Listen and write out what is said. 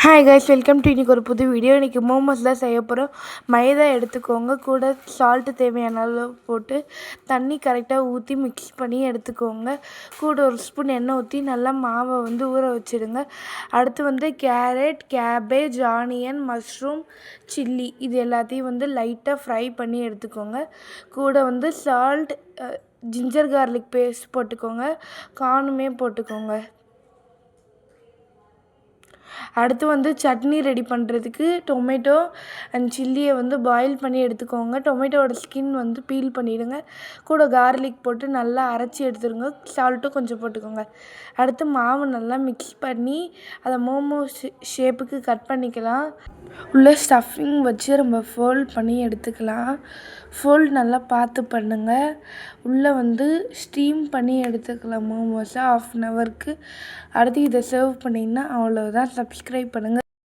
Hi guys, welcome to இன்றைக்கி ஒரு புது வீடியோ. இன்றைக்கி மோமோஸ் தான் செய்ய போகிறோம். மைதா எடுத்துக்கோங்க, கூட சால்ட்டு தேவையான அளவு போட்டு தண்ணி கரெக்டாக ஊற்றி மிக்ஸ் பண்ணி எடுத்துக்கோங்க. கூட ஒரு ஸ்பூன் எண்ணெய் ஊற்றி நல்லா மாவை ஊற வச்சுடுங்க. அடுத்து carrot, cabbage, onion, mushroom, chilli இது எல்லாத்தையும் லைட்டாக ஃப்ரை பண்ணி எடுத்துக்கோங்க. கூட சால்ட், ஜிஞ்சர் கார்லிக் பேஸ்ட் போட்டுக்கோங்க, கார்னுமே போட்டுக்கோங்க. அடுத்து சட்னி ரெடி பண்ணுறதுக்கு டொமேட்டோ அண்ட் சில்லியை பாயில் பண்ணி எடுத்துக்கோங்க. டொமேட்டோவோட ஸ்கின் பீல் பண்ணிவிடுங்க. கூட கார்லிக் போட்டு நல்லா அரைச்சி எடுத்துருங்க. சால்ட்டும் கொஞ்சம் போட்டுக்கோங்க. அடுத்து மாவு நல்லா மிக்ஸ் பண்ணி அதை மோமோஸ் ஷேப்புக்கு கட் பண்ணிக்கலாம். உள்ளே ஸ்டஃபிங் வச்சு நம்ம ஃபோல்ட் பண்ணி எடுத்துக்கலாம். ஃபோல்ட் நல்லா பார்த்து பண்ணுங்கள். உள்ளே ஸ்டீம் பண்ணி எடுத்துக்கலாம் மோமோஸை 1/2 hour. அடுத்து இதை சர்வ் பண்ணிங்கன்னா அவ்வளோதான். சப்ஸ்கிரைப் பண்ணுங்கள்.